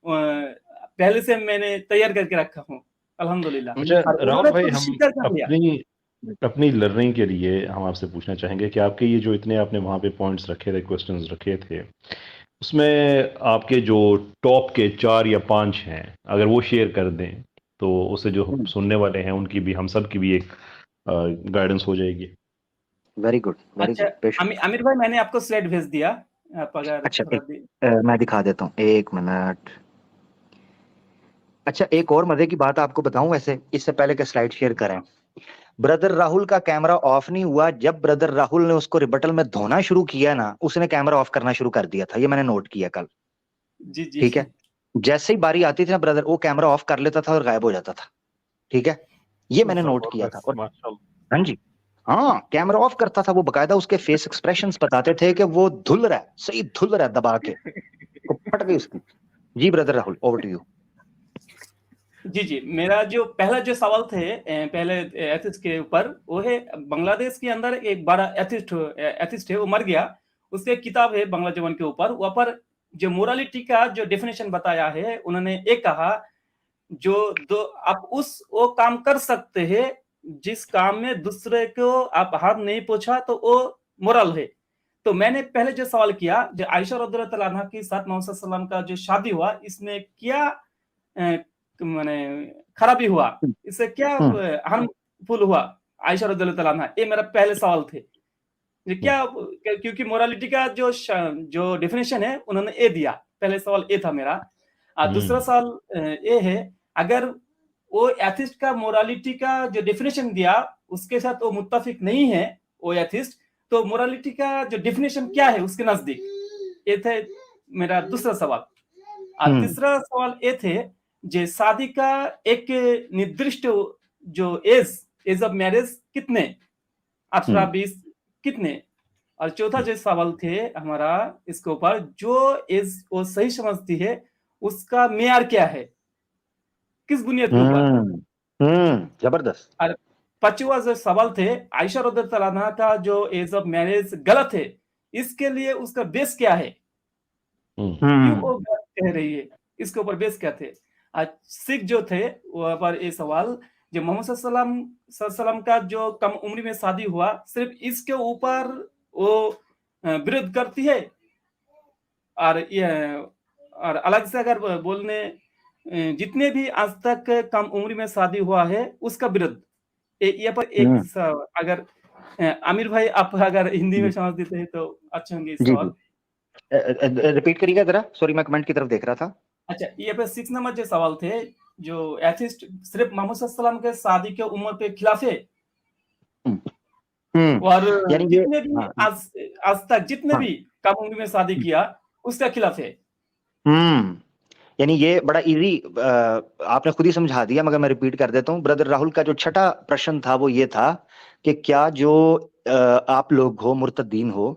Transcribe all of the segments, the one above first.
पहले से मैंने तैयार करके रखा हूँ अल्हम्दुलिल्लाह। अच्छा और राहुल उन्होंने भाई, खुद हम स्वीकार कर लिया। अपनी अपनी लर्निंग के लिए हम आपसे पूछना चाहेंगे कि आपके ये जो इतने आपने वहाँ पे पॉइंट्स रखे थे, क्वेश्चंस रखे थे, उसमें आपके जो टॉप के 4 या 5 हैं, अगर वो शेयर कर दें तो उससे जो सुनने वाले हैं उनकी भी, हम सब की भी एक गाइडेंस हो जाएगी। वेरी गुड, वेरी अच्छा, गुड, बेशक। आमिर भाई मैंने आपको स्लाइड भेज दिया, आप अगर अच्छा थोड़ा एक मैं दिखा देता हूँ, 1 मिनट। अच्छा, एक और मजे की बात आपको बताऊं, वैसे इससे पहले कि स्लाइड शेयर करें, ब्रदर राहुल का कैमरा ऑफ नहीं हुआ। जब ब्रदर राहुल ने उसको रिबटल में धोना शुरू किया ना, उसने कैमरा ऑफ करना शुरू कर दिया था। ये मैंने नोट किया कल। जी जी। ठीक है, जैसे ही बारी आती थी ना ब्रदर, वो कैमरा ऑफ कर लेता था और गायब हो जाता था। ठीक है, ये मैंने नोट किया था। और हाँ जी, हाँ, कैमरा ऑफ करता था वो, बकायदा उसके फेस एक्सप्रेशंस बताते थे कि वो धुल रहा है, सही धुल रहा है, दबा के को फट गई उसकी। जी brother Rahul, over to you. जी जी, मेरा जो पहला जो सवाल थे पहले एथिस्ट के ऊपर, वो है बांग्लादेश के अंदर एक बड़ा एथिस्ट है, वो मर गया। उसकी किताब है बांग्ला जबान के ऊपर, वहां पर जो मोरालिटी का जो डेफिनेशन बताया है, उन्होंने एक कहा जो दो आप वो काम कर सकते हैं जिस काम में दूसरे को आप हाथ नहीं पहुंचा तो वो मोरल है। तो मैंने पहले जो सवाल किया, जो आयशा रज़ियल्लाहु तआला अन्हा के साथ मोहम्मद सल्लल्लाहु अलैहि वसल्लम का जो शादी हुआ, इसमें क्या माने खराबी हुआ, इससे क्या हार्मफुल हुआ आयशा रज़ियल्लाहु तआला अन्हा, ये मेरा पहले सवाल थे। ये क्या, क्योंकि मोरालिटी का जो डेफिनेशन है उन्होंने ये दिया। पहले सवाल ये था मेरा। दूसरा सवाल ये है, अगर वो एथिस्ट का मोरालिटी का जो डेफिनेशन दिया उसके साथ वो मुत्तफिक नहीं है वो एथिस्ट, तो मोरालिटी का जो डेफिनेशन क्या है उसके नजदीक, ये थे मेरा दूसरा सवाल। तीसरा सवाल ये थे, जे शादी का एक निर्दिष्ट जो एज ऑफ मैरिज कितने, 18-20 कितने। और चौथा जो सवाल थे हमारा इसके ऊपर, जो एज वो सही समझती है उसका मेयार क्या है, किस बुनियाद के ऊपर। जबरदस्त। और पांचवा जो सवाल थे, आयशा रज़ियल्लाहु तआला अन्हा का जो एज ऑफ मैरिज गलत है, इसके लिए उसका बेस क्या है, क्यों वो गलत कह रही है, इसके ऊपर बेस क्या थे। आज सिख जो थे वहां पर ये सवाल, जो मोहम्मद सल्लल्लाहु अलैहि वसल्लम का जो कम उम्र में शादी हुआ, सिर्फ इसके ऊपर वो विरोध करती है। और ये और अलग से अगर बोलने, जितने भी आज तक कम उम्र में शादी हुआ है उसका विरोध, ये पर एक अगर आमिर भाई आप अगर हिंदी में समझ देते हैं तो अच्छे होंगे इस जी सवाल। रिपीट करिएगा जरा, सॉरी मैं कमेंट की तरफ देख रहा था। अच्छा, ये पे 6 नंबर जो सवाल थे, जो एथिस्ट सिर्फ मोहम्मद सल्लल्लाहु अलैहि वसल्लम के शादी के उम्र पे खिलाफ है, और यानी ये जितने भी आज तक जितने भी कम उम्र में शादी किया उसका खिलाफ है। यानी ये बड़ा इजी आपने खुद ही समझा दिया, मगर मैं रिपीट कर देता हूँ। ब्रदर राहुल का जो छठा प्रश्न था वो ये था कि क्या जो आप लोग हो मुर्तदीन हो,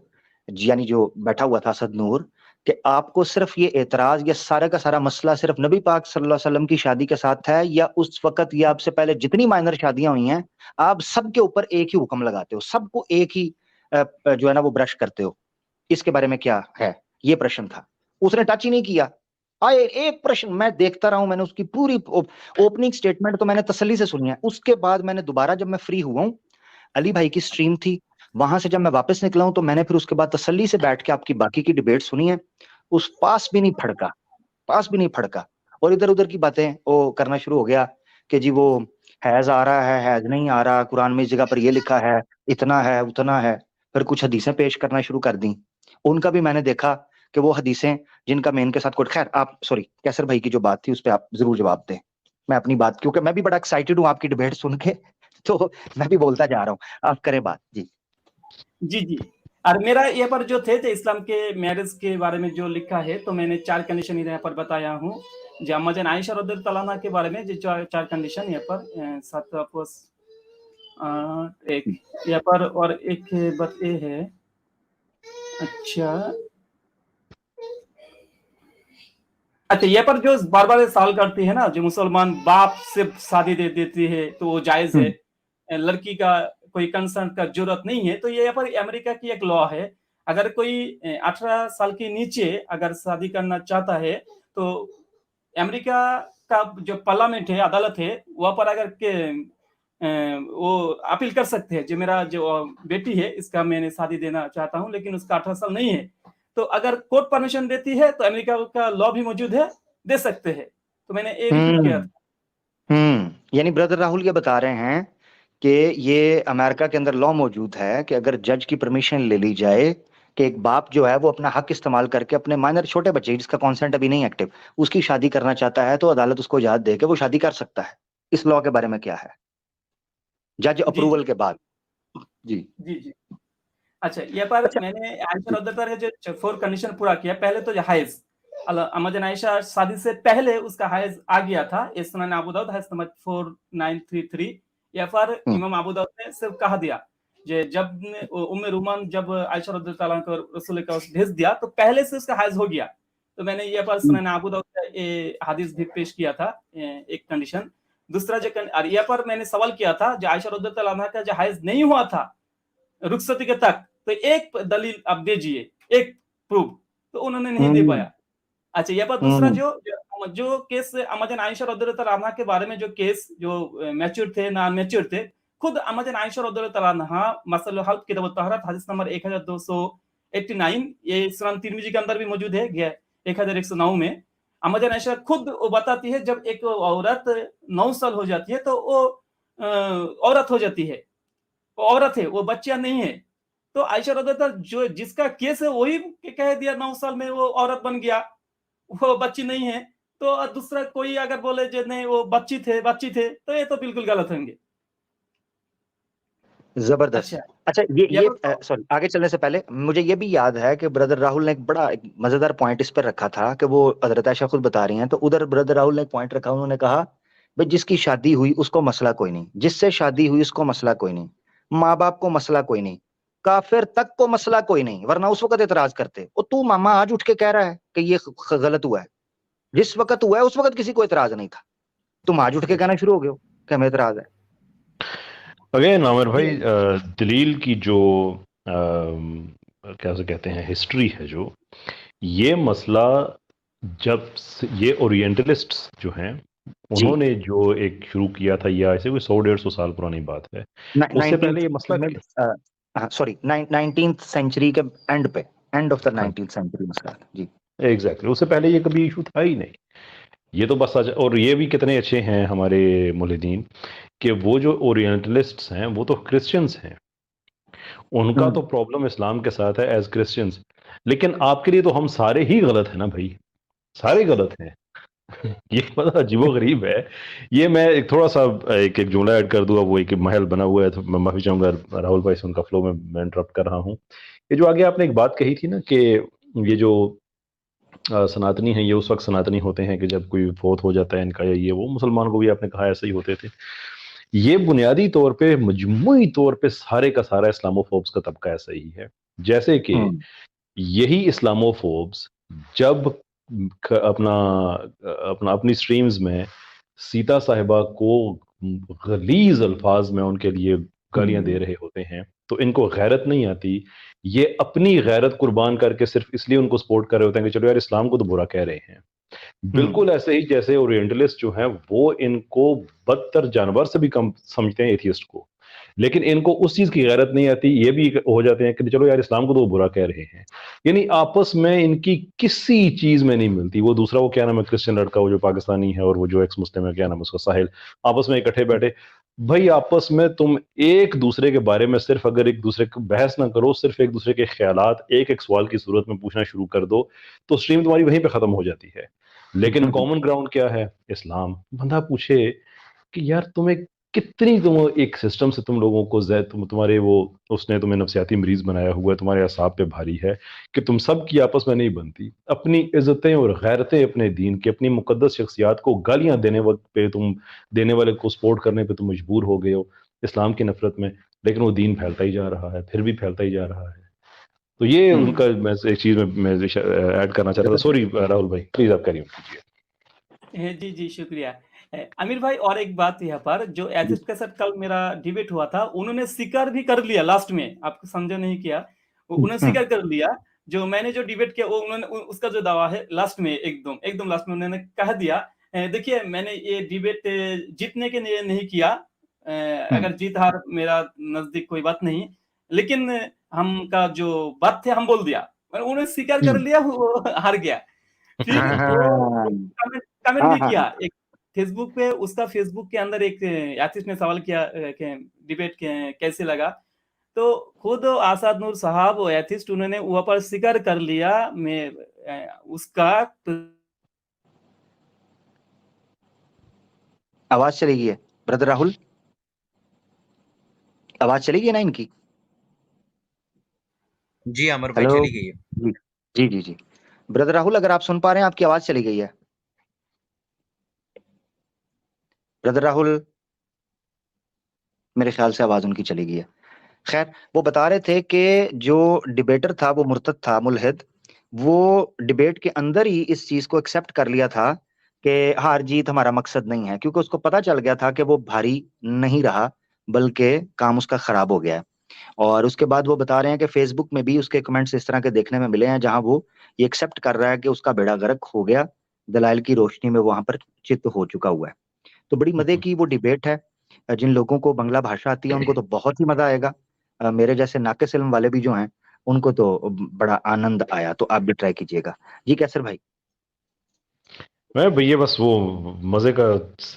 यानी जो बैठा हुआ था असद नूर, कि आपको सिर्फ ये एतराज या सारा का सारा मसला सिर्फ नबी पाक सल्लल्लाहु अलैहि वसल्लम की शादी के साथ है, या उस वक्त या आपसे पहले जितनी माइनर शादियां हुई हैं आप सबके ऊपर एक ही हुक्म लगाते हो, सबको एक ही जो है ना वो ब्रश करते हो? इसके बारे में क्या है? ये प्रश्न था, उसने टच ही नहीं किया। आए एक प्रश्न मैं देखता रहा हूं, मैंने उसकी पूरी ओपनिंग स्टेटमेंट तो मैंने तसल्ली से सुनी है। उसके बाद मैंने दोबारा जब मैं फ्री हुआ हूं, अली भाई की स्ट्रीम थी, वहां से जब मैं वापस निकला हूं तो मैंने फिर उसके बाद तसल्ली से बैठ के आपकी बाकी की डिबेट सुनी है। उस पास भी नहीं फड़का, पास भी नहीं फड़का, और इधर उधर की बातें वो करना शुरू हो गया कि जी वो हैज आ रहा है, हैज नहीं आ रहा, कुरान में इस जगह पर ये लिखा है, इतना है उतना है। फिर कुछ हदीसें पेश करना शुरू कर दी। उनका भी मैंने देखा कि वो हदीसें जिनका मैं इनके साथ कोई, खैर आप सॉरी कैसर भाई की जो बात थी उस पर आप जरूर जवाब दें। मैं अपनी बात, क्योंकि मैं भी बड़ा एक्साइटेड हूँ आपकी डिबेट सुन के, तो मैं भी बोलता जा रहा हूँ, आप करें बात। जी जी जी। और मेरा ये पर जो थे तो इस्लाम के मैरिज के बारे में जो लिखा है, तो मैंने 4 कंडीशन यहाँ पर बताया हूँ। जो अम्मा जान आयशा रज़ियल्लाहु तआला अन्हा के बारे में जो 4 कंडीशन यहाँ पर साथ आपस एक यहाँ पर, और एक बात ये है। अच्छा अच्छा, ये पर जो बार बार सवाल करती है ना, जो मुसलमान बाप से शादी दे देती है तो वो जायज है, लड़की का कोई कंसर्न का जरूरत नहीं है, तो ये यहाँ पर अमेरिका की एक लॉ है। अगर कोई 18 साल के नीचे अगर शादी करना चाहता है तो अमेरिका का जो पार्लियामेंट है, अदालत है, वहाँ पर अगर वो अपील कर सकते हैं, जो मेरा जो बेटी है, इसका मैंने शादी देना चाहता हूँ, लेकिन उसका 18 साल नहीं है, तो अगर कोर्ट परमिशन देती है तो अमेरिका का लॉ भी मौजूद है, दे सकते हैं। तो मैंने ये रिपीट किया था। यानी ब्रदर राहुल ये बता रहे हैं कि ये अमेरिका के अंदर लॉ मौजूद है कि अगर जज की परमिशन ले ली जाए कि एक बाप जो है वो अपना हक इस्तेमाल करके अपने माइनर छोटे बच्चे जिसका कॉन्सेंट अभी नहीं एक्टिव, उसकी शादी करना चाहता है, तो अदालत उसको इजाजत दे के वो शादी कर सकता है। इस लॉ के बारे में क्या है, जज अप्रूवल के बाद? जी जी। अच्छा, ये पर मैंने आयशा रज़ियल्लाहु अन्हा जो 4 कंडीशन पूरा किया। पहले तो हाइज, अम्माजान आयशा शादी से पहले उसका हाइज आ गया था। ये सुनन अबू दाऊद हदीस नंबर 4933। या फिर इमाम अबू दाऊद ने सिर्फ कहा दिया जे जब उम्मे रूमान जब आयशा रज़ियल्लाहु अन्हा को रसूल के पास भेज दिया तो पहले से उसका हाइज हो गया। तो मैंने ये पर सुनन अबू दाऊद का ये हदीस भी पेश किया था, एक कंडीशन। दूसरा जो और ये पर मैंने सवाल किया था जो आयशा रज़ियल्लाहु अन्हा का जो हाइज नहीं हुआ था रुखसती के तक, तो एक दलील आप दीजिए, एक प्रूफ, तो उन्होंने नहीं दे पाया। अच्छा, ये पर दूसरा जो केस अम्माजान आयशा रज़ियल्लाहु अन्हा के बारे में जो केस जो मैच्योर थे, नॉन मैच्योर थे, खुद अम्माजान आयशा रज़ियल्लाहु अन्हा मसलुल हल्क़ किताब तहरत हदीस नंबर 1289, ये सुनन तिरमिज़ी के अंदर भी मौजूद है 1109 में। अम्माजान आयशा खुद वो बताती है जब एक औरत 9 साल हो जाती है तो वो औरत हो जाती है, वो औरत है, वो बच्चा नहीं है। तो आयशा रज़ियल्लाहु अन्हा जो जिसका केस है वही कह दिया 9 साल में वो औरत बन गया, वो बच्ची नहीं है। तो दूसरा कोई अगर बोले जो नहीं वो बच्ची थे, तो ये तो बिल्कुल गलत होंगे। जबरदस्त। अच्छा, ये सॉरी, आगे चलने से पहले मुझे ये भी याद है कि ब्रदर राहुल ने एक बड़ा मजेदार पॉइंट इस पर रखा था कि वो हजरत आयशा खुद बता रही हैं, तो उधर ब्रदर राहुल ने एक पॉइंट रखा, उन्होंने कहा भाई जिसकी शादी हुई उसको मसला कोई नहीं, जिससे शादी हुई उसको मसला कोई नहीं, माँ बाप को मसला कोई नहीं, काफिर तक को मसला कोई नहीं, वरना उस वक्त एतराज करते। और तू मामा आज उठ के कह रहा है कि ये गलत हुआ है, जिस वक्त हुआ है उस वक्त किसी को एतराज नहीं था, तुम आज उठ के कहना शुरू हो गए हो कि हमें एतराज है। अगेन आमिर भाई, दलील की जो क्या से कहते हैं हिस्ट्री है, जो ये मसला जब ये ओरिएंटलिस्ट्स जो हैं उन्होंने जो एक शुरू किया था, ये ऐसे कोई 100-150 साल पुरानी बात है। उससे पहले ये मसला सॉरी 19th सेंचुरी के end of the 19th century मसला जी। एग्जैक्टली, उससे पहले ये कभी इशू था ही नहीं। ये तो बस और ये भी कितने अच्छे हैं हमारे मुल्हिदीन कि वो जो ओरिएंटलिस्ट्स हैं वो तो क्रिश्चियंस हैं, उनका तो प्रॉब्लम इस्लाम के साथ है एज क्रिश्चियंस। लेकिन आपके लिए तो हम सारे ही गलत हैं ना भाई, सारे गलत हैं। ये बड़ा अजीबोगरीब है। ये मैं एक थोड़ा सा एक जुमला ऐड कर दूंगा, वो एक महल बना हुआ है, तो मैं माफी चाहूंगा राहुल भाई से, उनका फ्लो में मैं इंटरप्ट कर रहा हूँ। ये जो आगे आपने एक बात कही थी ना कि ये जो सनातनी हैं, ये उस वक्त सनातनी होते हैं कि जब कोई फोत हो जाता है इनका, या ये वो, मुसलमान को भी आपने कहा ऐसे ही होते थे। ये बुनियादी तौर पे, मजमूई तौर पे सारे का सारा इस्लामोफोब्स का तबका ऐसा ही है। जैसे कि यही इस्लामोफोब्स जब अपनी स्ट्रीम्स में सीता साहिबा को गलीज अल्फाज में उनके लिए गालियां दे रहे होते हैं, तो इनको गैरत नहीं आती। ये अपनी गैरत कुर्बान करके सिर्फ इसलिए उनको सपोर्ट कर रहे होते हैं कि चलो यार इस्लाम को तो बुरा कह रहे हैं। बिल्कुल ऐसे ही जैसे ओरिएंटलिस्ट जो हैं वो इनको बदतर जानवर से भी कम समझते हैं एथियस्ट को, लेकिन इनको उस चीज की गैरत नहीं आती। ये भी हो जाते हैं कि चलो यार इस्लाम को तो वो बुरा कह रहे हैं। यानी आपस में इनकी किसी चीज में नहीं मिलती। वो दूसरा, वो क्या नाम है, क्रिश्चियन लड़का, वो जो पाकिस्तानी है, और वो जो एक्स मुस्लिम है, क्या नाम है उसका, साहिल, आपस में इकट्ठे बैठे। भाई आपस में तुम एक दूसरे के बारे में सिर्फ अगर एक दूसरे को बहस ना करो, सिर्फ एक दूसरे के ख्यालात एक एक सवाल की सूरत में पूछना शुरू कर दो, तो स्ट्रीम तुम्हारी वहीं पे खत्म हो जाती है। लेकिन कॉमन ग्राउंड क्या है? इस्लाम। बंदा पूछे कि यार तुम्हें कितनी, तुम एक सिस्टम से तुम लोगों को तुम्हारे वो, उसने तुम्हें नफसियाती मरीज बनाया हुआ है, तुम्हारे असाब पे भारी है कि तुम सब की आपस में नहीं बनती। अपनी इज्जतें और गैरतें अपने दीन की, अपनी मुकद्दस शख्सियात को गालियां देने वक्त पे तुम, देने वाले को सपोर्ट करने पे तुम मजबूर हो गए हो इस्लाम की नफरत में। लेकिन वो दीन फैलता ही जा रहा है, फिर भी फैलता ही जा रहा है। तो ये उनका, मैं एक चीज में मैं ऐड करना चाहता था। सॉरी राहुल भाई, प्लीज आप करिए कीजिए। जी शुक्रिया आमिर भाई। और एक बात यहाँ पर, जो एथिस्ट के साथ कल मेरा डिबेट हुआ था, उन्होंने स्वीकार भी कर लिया लास्ट में, आपको समझो नहीं किया, उन्होंने स्वीकार कर लिया जो मैंने जो डिबेट किया वो उन्होंने उसका जो दावा है लास्ट में एकदम लास्ट में उन्होंने कह दिया, देखिए मैंने ये डिबेट जीतने के लिए नहीं किया, अगर जीत हार मेरा नजदीक कोई बात नहीं, लेकिन हम का जो बात थे हम बोल दिया, उन्होंने स्वीकार कर लिया, वो हार गया। फिर वो कमेंट भी किया एक फेसबुक पे, उसका फेसबुक के अंदर एक आतिश ने सवाल किया डिबेट कैसे लगा, तो खुद आसाद नूर साहब वो एथिस्ट उन्होंने वहां पर स्वीकार कर लिया, मैं उसका आवाज चली गई है ब्रदर राहुल, आवाज चली गई ना इनकी? जी अमर भाई चली गई है। जी जी जी ब्रदर राहुल, अगर आप सुन पा रहे हैं, आपकी आवाज चली गई है ब्रदर राहुल, मेरे ख्याल से आवाज उनकी चली गई है। खैर, वो बता रहे थे कि जो डिबेटर था वो मुर्तद था, मुल्हिद, वो डिबेट के अंदर ही इस चीज को एक्सेप्ट कर लिया था कि हार जीत हमारा मकसद नहीं है, क्योंकि उसको पता चल गया था कि वो भारी नहीं रहा बल्कि काम उसका खराब हो गया है। और उसके बाद वो बता रहे हैं कि फेसबुक में भी उसके कमेंट्स इस तरह के देखने में मिले हैं जहां वो ये एक्सेप्ट कर रहा है कि उसका बेड़ा गर्क हो गया, दलाइल की रोशनी में वहां पर चित्त हो चुका हुआ है। तो बड़ी मजे की वो डिबेट है, जिन लोगों को बांग्ला भाषा आती है उनको तो बहुत ही मजा आएगा, मेरे जैसे नाकिस इल्म वाले भी जो हैं उनको तो बड़ा आनंद आया, तो आप भी ट्राई कीजिएगा। जी कैसर भाई? मैं भैया बस वो मजे का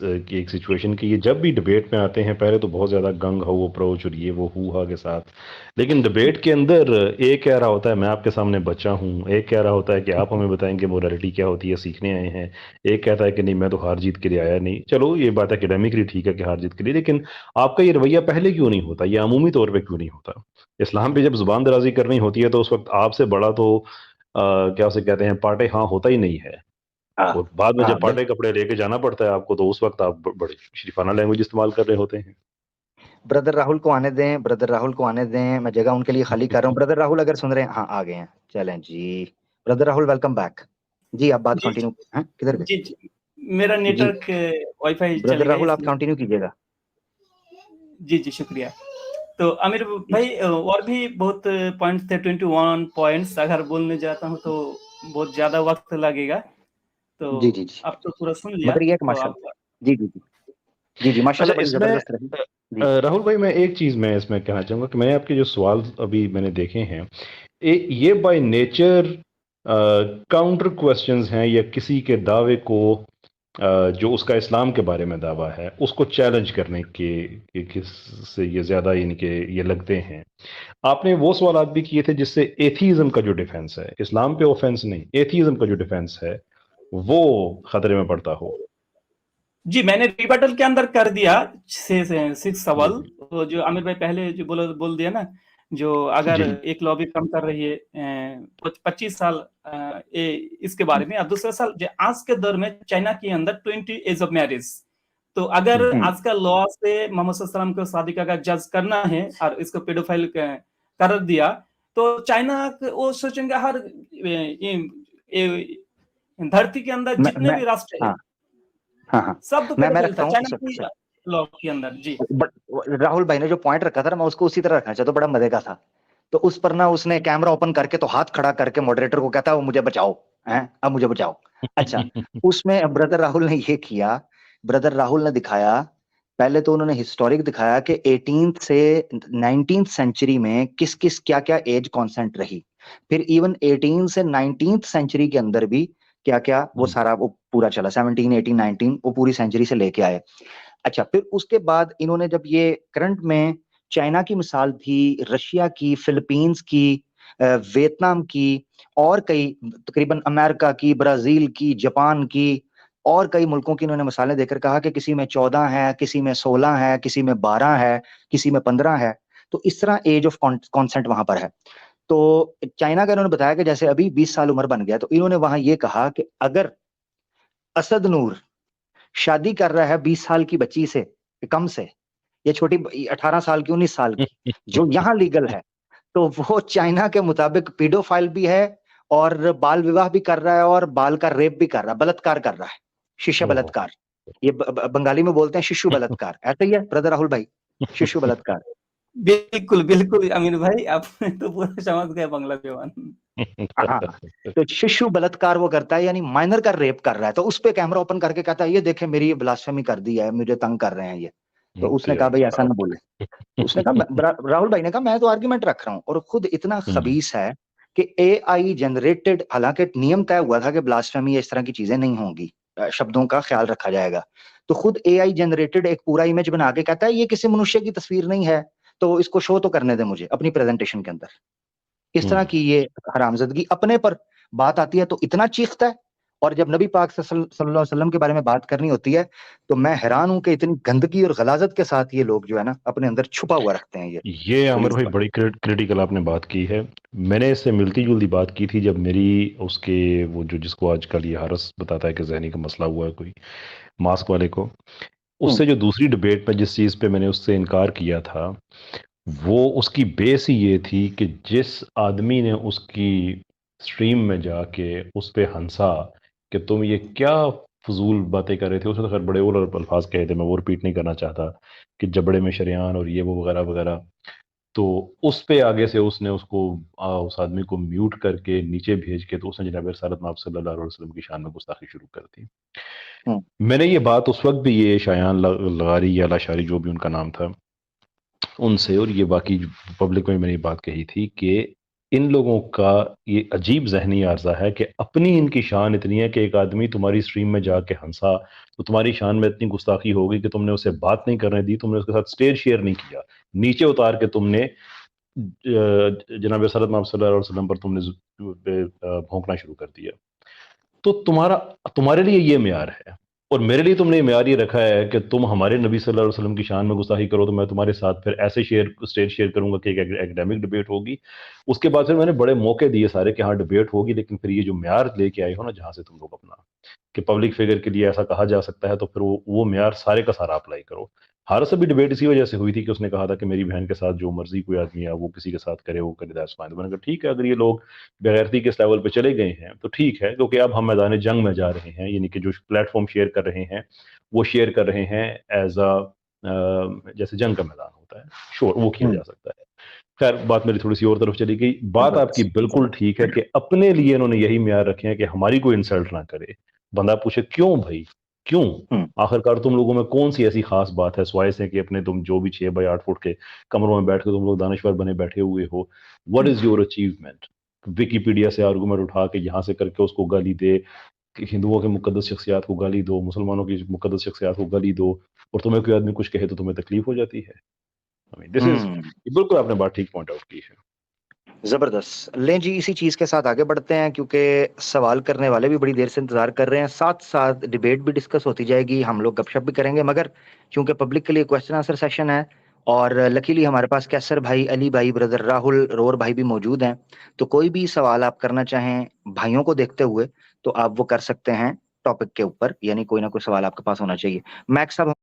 की एक सिचुएशन की, ये जब भी डिबेट में आते हैं पहले तो बहुत ज्यादा गंग हो अप्रोच और ये वो हु हा के साथ, लेकिन डिबेट के अंदर एक कह रहा होता है मैं आपके सामने बच्चा हूँ, एक कह रहा होता है कि आप हमें बताएंगे मोरालिटी क्या होती है, सीखने आए हैं, एक कहता है कि नहीं मैं तो हार जीत के लिए आया नहीं। चलो ये बात एकेडमिकली ठीक है कि हार जीत के लिए, लेकिन आपका ये रवैया पहले क्यों नहीं होता, ये अमूमी तौर पर क्यों नहीं होता? इस्लाम पे जब जुबान दराजी करनी होती है तो उस वक्त आपसे बड़ा तो क्या उसे कहते हैं पाटे हाँ होता ही नहीं है, और बाद में जब पाटे कपड़े लेके जाना पड़ता है आपको तो उस वक्त आप बड़े शरीफाना लैंग्वेज इस्तेमाल कर रहे होते हैं। ब्रदर राहुल को आने दें, ब्रदर राहुल को आने दें, मैं जगह उनके लिए खाली कर रहा हूँ। ब्रदर राहुल अगर सुन रहे हैं, हाँ आ गए हैं, चलें जी। Brother Rahul welcome back. जी आप बात कंटिन्यू, किधर गए? जी मेरा नेटवर्क वाईफाई ब्रदर राहुल आप कंटिन्यू कीजिएगा। जी जी शुक्रिया। तो आमिर भाई और भी बहुत पॉइंट्स थे, 21 पॉइंट्स, अगर बोलने जाता हूँ तो बहुत ज्यादा वक्त लगेगा, तो जी जी जी आप तो पूरा सुन लिया। मतलब माशाल्लाह, जी जी जी जी जी माशाल्लाह, बड़ी जबरदस्त रही। राहुल भाई मैं एक चीज मैं इसमें कहना चाहूंगा कि मैंने आपके जो सवाल अभी मैंने देखे हैं ये बाय नेचर काउंटर क्वेश्चंस हैं, या किसी के दावे को जो उसका इस्लाम के बारे में दावा है उसको चैलेंज करने के किस से ये ज्यादा इनके ये लगते हैं। आपने वो सवाल भी किए थे जिससे एथीज्म का जो डिफेंस है, इस्लाम पे ऑफेंस नहीं, एथीज्म का जो डिफेंस है वो खतरे में पड़ता हो। जी मैंने रिबटल के अंदर कर दिया 6 सवाल, तो जो आमिर भाई पहले जो बोल दिया ना, जो अगर एक लॉबी कम कर रही है 25 साल इसके बारे में, और दूसरा साल जो आज के दौर में चाइना के अंदर 20 एज ऑफ मैरिज, तो अगर आज का लॉ से मोहम्मद सल्लल्लाहु अलैहि वसल्लम को शादी का जज करना है और इसको पेडोफाइल कर दिया, तो चाइना वो सोचेंगे हर धरती के अंदर जितने भी राष्ट्र है सब तो मैं रखता हूँ लॉ के अंदर। जी राहुल भाई ने जो पॉइंट रखा था ना, मैं उसको उसी तरह रखना चाहता हूँ, बड़ा मजे का था। तो उस पर ना उसने कैमरा ओपन करके तो हाथ खड़ा करके मॉडरेटर को कहता है मुझे बचाओ, अब मुझे बचाओ। अच्छा उसमें ब्रदर राहुल ने ये किया, ब्रदर राहुल ने दिखाया, पहले तो उन्होंने हिस्टोरिक दिखाया कि 18th से 19th सेंचुरी में किस किस क्या क्या एज कॉन्सेंट रही, फिर इवन 18 से 19th सेंचुरी के अंदर भी क्या क्या वो सारा वो पूरा चला, 17, 18, 19 वो पूरी सेंचुरी से लेके आए। अच्छा फिर उसके बाद इन्होंने जब ये करंट में चाइना की मिसाल दी, रशिया की, फिलीपींस की, वियतनाम की, और कई तकरीबन अमेरिका की, ब्राजील की, जापान की और कई मुल्कों की इन्होंने मिसालें देकर कहा कि किसी में 14 है, किसी में 16 है, किसी में 12 है, किसी में 15 है। तो इस तरह एज ऑफ कॉन्सेंट वहां पर है। तो चाइना का इन्होंने बताया कि जैसे अभी 20 साल उम्र बन गया, तो इन्होंने वहां ये कहा कि अगर असद नूर शादी कर रहा है 20 साल की बच्ची से, कम से, या छोटी 18 साल की, 19 साल की, जो यहाँ लीगल है, तो वो चाइना के मुताबिक पीडोफाइल भी है और बाल विवाह भी कर रहा है और बाल का रेप भी कर रहा है, बलात्कार कर रहा है, शिशु बलात्कार। ये बंगाली में बोलते हैं शिशु बलात्कार, ऐसा ही है ब्रदर राहुल भाई, शिशु बलात्कार। बिल्कुल बिल्कुल अमीर भाई, आप तो पूरा समझ गए बांग्ला जवान। हाँ, तो शिशु बलात्कार वो करता है, यानी माइनर का रेप कर रहा है, तो उस पे कैमरा ओपन करके कहता है ये देखे मेरी ये ब्लास्फेमी कर दी है, मुझे तंग कर रहे हैं ये। तो उसने कहा भाई ऐसा ना बोले। उसने कहा, राहुल भाई ने कहा मैं तो आर्ग्यूमेंट रख रहा हूँ, और खुद इतना खबीस है कि एआई जनरेटेड, हालांकि नियम तय हुआ था कि ब्लास्फेमी इस तरह की चीजें नहीं होंगी, शब्दों का ख्याल रखा जाएगा, तो खुद एआई जनरेटेड एक पूरा इमेज बना के कहता है ये किसी मनुष्य की तस्वीर नहीं है, तो इसको शो तो करने दे मुझे अपनी प्रेजेंटेशन के अंदर। इस तरह की ये हरामजदगी, अपने पर बात आती है तो इतना चीखता है, और जब नबी पाक सल्लल्लाहु अलैहि वसल्लम के बारे में बात करनी होती है तो मैं हैरान हूं कि इतनी गंदगी और गलाजत के साथ ये लोग जो है ना अपने अंदर छुपा हुआ रखते हैं। ये आमिर भाई बड़ी क्रिटिकल आपने बात की है। मैंने इससे मिलती जुलती बात की थी जब मेरी उसके वो जो जिसको आजकल ये हारस बताता है कि जहनी का मसला हुआ है कोई, मास्क वाले को, उससे जो दूसरी डिबेट में जिस चीज़ पे मैंने उससे इनकार किया था, वो उसकी बेस ही ये थी कि जिस आदमी ने उसकी स्ट्रीम में जाके उस पे हंसा कि तुम ये क्या फजूल बातें कर रहे थे, उसने तो खैर बड़े और अल्फाज कहे थे, मैं वो रिपीट नहीं करना चाहता, कि जबड़े में शरियान और ये वो वगैरह वगैरह, तो उस पे आगे से उसने उसको उस आदमी को म्यूट करके नीचे भेज के तो उसने जनाब रसूलुल्लाह सल्लल्लाहु अलैहि वसल्लम की शान में गुस्ताखी शुरू कर दी। मैंने ये बात उस वक्त भी ये शायान लगारी या लाशारी जो भी उनका नाम था उनसे, और ये बाकी पब्लिक में मैंने ये बात कही थी कि इन लोगों का ये अजीब जहनी आर्जा है कि अपनी इनकी शान इतनी है कि एक आदमी तुम्हारी स्ट्रीम में जाके हंसा तो तुम्हारी शान में इतनी गुस्ताखी हो गई कि तुमने उसे बात नहीं करने दी, तुमने उसके साथ स्टेज शेयर नहीं किया, नीचे उतार के तुमने जनाब सल्लल्लाहु अलैहि वसल्लम पर तुमने भौंकना शुरू कर दिया। तो तुम्हारे लिए ये म्यार है, और मेरे लिए तुमने म्यार ये रखा है कि तुम हमारे नबी सल्लल्लाहु अलैहि वसल्लम की शान में गुस्ताखी करो तो मैं तुम्हारे साथ फिर ऐसे स्टेज शेयर करूंगा कि एक एकेडमिक डिबेट होगी। उसके बाद फिर मैंने बड़े मौके दिए सारे कि हाँ डिबेट होगी, लेकिन फिर ये जो म्यार लेके आए हो ना जहां से तुम लोग अपना कि पब्लिक फिगर के लिए ऐसा कहा जा सकता है, तो फिर वो म्यार सारे का सारा अप्लाई करो। हारस से भी डिबेट इसी वजह से हुई थी कि उसने कहा था कि मेरी बहन के साथ जो मर्जी कोई आदमी है वो किसी के साथ करे, वो करे, दैट्स फाइन। मैंने कहा ठीक है, अगर ये लोग बेगैरती के इस लेवल पे चले गए हैं तो ठीक है, क्योंकि अब हम मैदान जंग में जा रहे हैं, यानी कि जो प्लेटफॉर्म शेयर कर रहे हैं वो शेयर कर रहे हैं एज जैसे जंग का मैदान होता है, श्योर वो किया जा सकता है। खैर बात मेरी थोड़ी सी और तरफ चली गई। बात आपकी बिल्कुल ठीक है कि अपने लिए इन्होंने यही म्यार रखे हैं कि हमारी कोई इंसल्ट ना करे। बंदा पूछे क्यों भाई, क्यों? आखिरकार तुम लोगों में कौन सी ऐसी खास बात है स्वाय से कि अपने तुम जो भी 6 बाई 8 फुट के कमरों में बैठ के तुम लोग दानश्वर बने बैठे हुए हो? What is your achievement? Wikipedia से आर्गूमेंट उठा के यहाँ से करके उसको गाली दे, कि हिंदुओं के मुकद्दस शख्सियात को गाली दो, मुसलमानों की मुकद्दस शख्सियात को गाली दो, और तुम्हें कोई आदमी कुछ कहे तो तुम्हें तकलीफ हो जाती है। दिस इज बिल्कुल आपने बात ठीक पॉइंट आउट की है। जबरदस्त। लें जी, इसी चीज के साथ आगे बढ़ते हैं क्योंकि सवाल करने वाले भी बड़ी देर से इंतजार कर रहे हैं, साथ साथ डिबेट भी डिस्कस होती जाएगी, हम लोग गपशप भी करेंगे, मगर क्योंकि पब्लिक के लिए क्वेश्चन आंसर सेशन है और लकीली हमारे पास कैसर भाई, अली भाई, ब्रदर राहुल, रोर भाई भी मौजूद हैं, तो कोई भी सवाल आप करना चाहें भाइयों को देखते हुए तो आप वो कर सकते हैं टॉपिक के ऊपर, यानी कोई ना कोई सवाल आपके पास होना चाहिए। मैक्स साहब